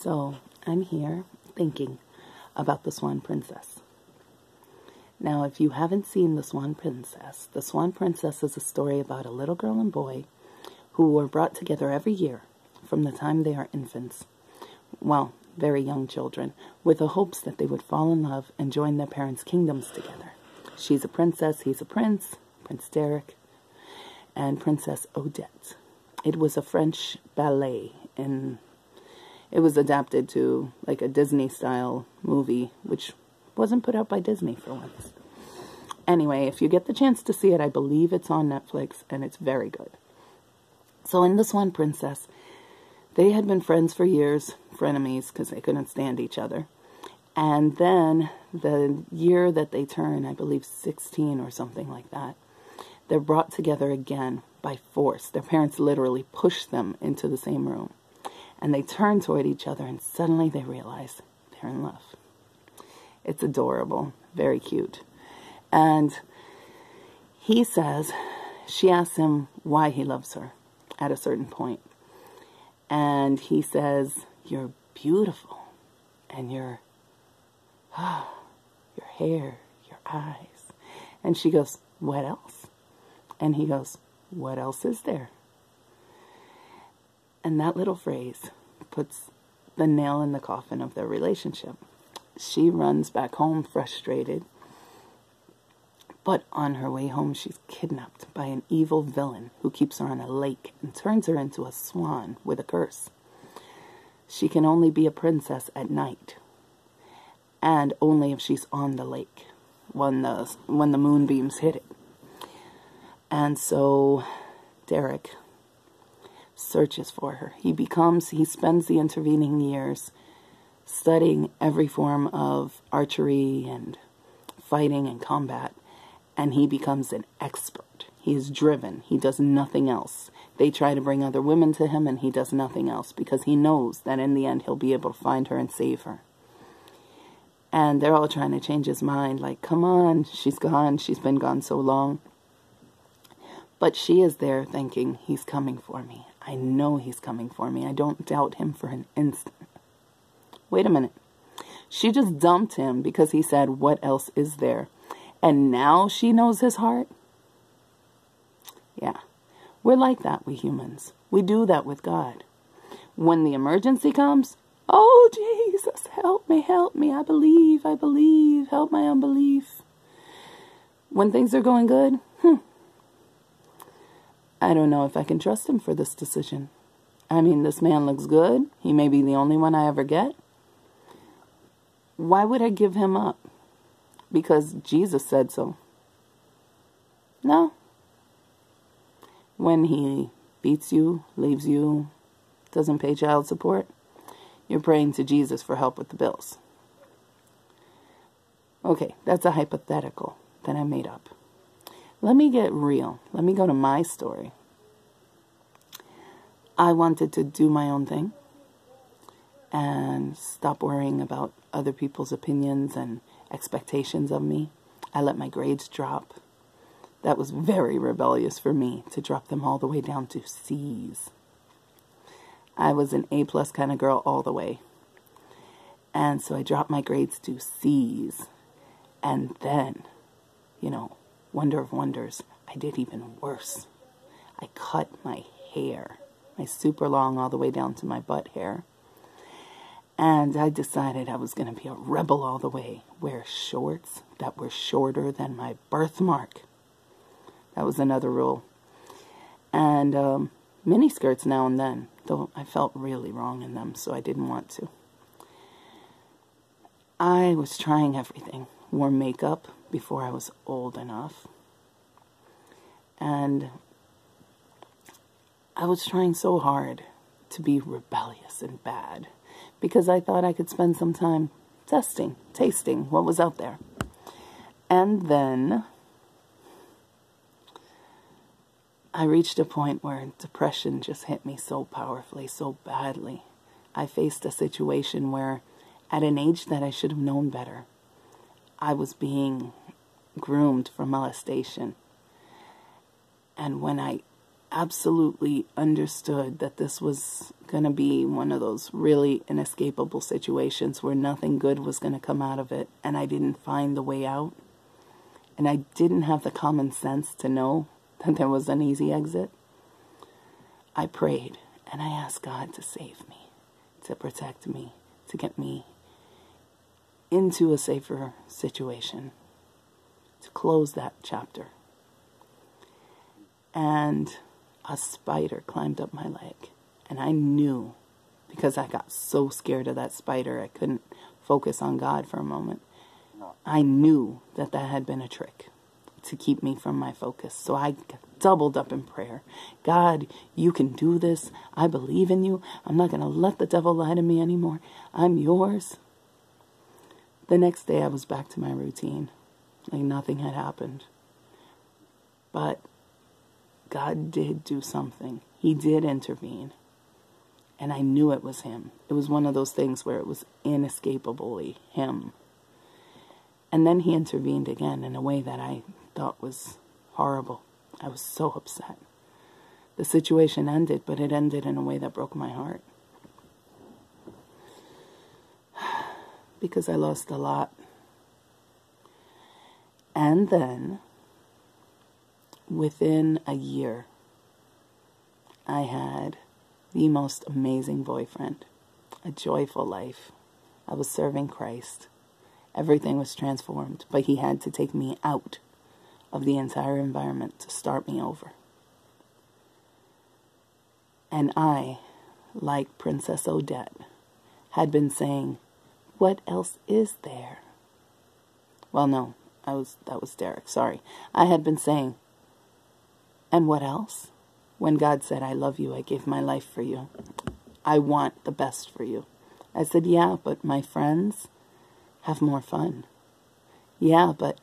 So I'm here thinking about the Swan Princess. Now, if you haven't seen the Swan Princess is a story about a little girl and boy who were brought together every year from the time they are infants, well, very young children, with the hopes that they would fall in love and join their parents' kingdoms together. She's a princess, he's a prince, Prince Derek, and Princess Odette. It was a French ballet, and it was adapted to like a Disney-style movie, which wasn't put out by Disney for once. Anyway, if you get the chance to see it, I believe it's on Netflix, and it's very good. So in The Swan Princess, they had been friends for years, frenemies, because they couldn't stand each other. And then the year that they turn, I believe 16 or something like that, they're brought together again by force. Their parents literally push them into the same room. And they turn toward each other, and suddenly they realize they're in love. It's adorable, very cute. And he says, she asks him why he loves her at a certain point. And he says, "You're beautiful, and your hair, your eyes." And she goes, "What else?" And he goes, "What else is there?" And that little phrase puts the nail in the coffin of their relationship. She runs back home frustrated, but on her way home she's kidnapped by an evil villain who keeps her on a lake and turns her into a swan with a curse. She can only be a princess at night, and only if she's on the lake when the moonbeams hit it. And so Derek searches for her. He spends the intervening years studying every form of archery and fighting and combat, and he becomes an expert. He is driven. He does nothing else. They try to bring other women to him, and he does nothing else because he knows that in the end he'll be able to find her and save her. And they're all trying to change his mind, like, come on, she's gone. She's been gone so long. But she is there thinking, he's coming for me. I know he's coming for me. I don't doubt him for an instant. Wait a minute. She just dumped him because he said, "What else is there?" And now she knows his heart? Yeah. We're like that, we humans. We do that with God. When the emergency comes, "Oh, Jesus, help me, I believe, help my unbelief." When things are going good, I don't know if I can trust him for this decision. I mean, this man looks good. He may be the only one I ever get. Why would I give him up? Because Jesus said so. No. When he beats you, leaves you, doesn't pay child support, you're praying to Jesus for help with the bills. Okay, that's a hypothetical that I made up. Let me get real. Let me go to my story. I wanted to do my own thing and stop worrying about other people's opinions and expectations of me. I let my grades drop. That was very rebellious for me, to drop them all the way down to C's. I was an A+ kind of girl all the way. And so I dropped my grades to C's. And then, wonder of wonders, I did even worse. I cut my hair, my super long all the way down to my butt hair. And I decided I was going to be a rebel all the way. Wear shorts that were shorter than my birthmark. That was another rule. And mini skirts now and then, though I felt really wrong in them, so I didn't want to. I was trying everything. Wore makeup before I was old enough. And I was trying so hard to be rebellious and bad, because I thought I could spend some time tasting what was out there. And then I reached a point where depression just hit me so powerfully, so badly. I faced a situation where, at an age that I should have known better, I was being groomed for molestation. And when I absolutely understood that this was going to be one of those really inescapable situations where nothing good was going to come out of it, and I didn't find the way out, and I didn't have the common sense to know that there was an easy exit, I prayed and I asked God to save me, to protect me, to get me into a safer situation, to close that chapter. And a spider climbed up my leg, and I knew, because I got so scared of that spider I couldn't focus on God for a moment. I knew that that had been a trick to keep me from my focus. So I doubled up in prayer. God, you can do this. I believe in you. I'm not going to let the devil lie to me anymore. I'm yours. The next day I was back to my routine, like nothing had happened. But God did do something. He did intervene. And I knew it was him. It was one of those things where it was inescapably him. And then he intervened again in a way that I thought was horrible. I was so upset. The situation ended, but it ended in a way that broke my heart. Because I lost a lot. And then, within a year, I had the most amazing boyfriend. A joyful life. I was serving Christ. Everything was transformed, but he had to take me out of the entire environment to start me over. And I, like Princess Odette, had been saying, what else is there? Well, no, that was Derek, sorry. I had been saying, and what else? When God said, I love you, I gave my life for you. I want the best for you. I said, yeah, but my friends have more fun. Yeah, but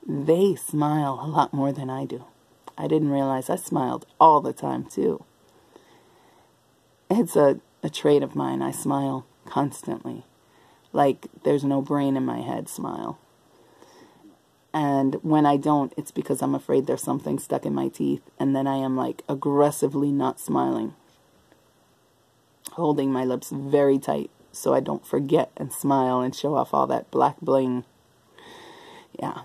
they smile a lot more than I do. I didn't realize I smiled all the time, too. It's a trait of mine. I smile constantly. Like there's no brain in my head smile. And when I don't, it's because I'm afraid there's something stuck in my teeth. And then I am like aggressively not smiling. Holding my lips very tight so I don't forget and smile and show off all that black bling. Yeah.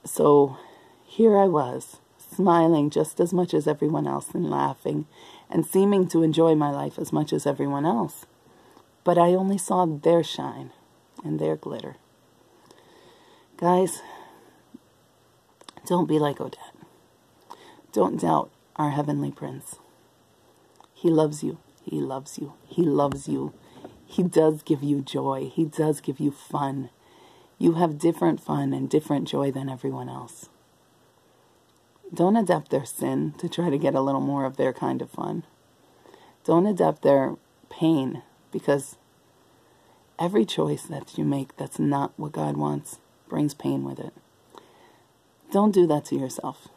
So here I was, smiling just as much as everyone else and laughing and seeming to enjoy my life as much as everyone else. But I only saw their shine and their glitter. Guys, don't be like Odette. Don't doubt our heavenly Prince. He loves you. He loves you. He loves you. He does give you joy. He does give you fun. You have different fun and different joy than everyone else. Don't adapt their sin to try to get a little more of their kind of fun. Don't adapt their pain, because every choice that you make that's not what God wants brings pain with it. Don't do that to yourself.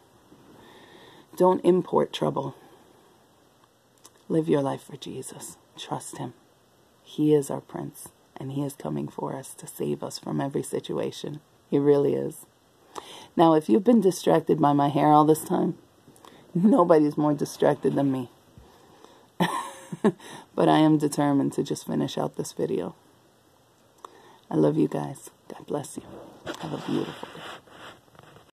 Don't import trouble. Live your life for Jesus. Trust him. He is our Prince, and he is coming for us to save us from every situation. He really is. Now, if you've been distracted by my hair all this time, nobody's more distracted than me. But I am determined to just finish out this video. I love you guys. God bless you. Have a beautiful day.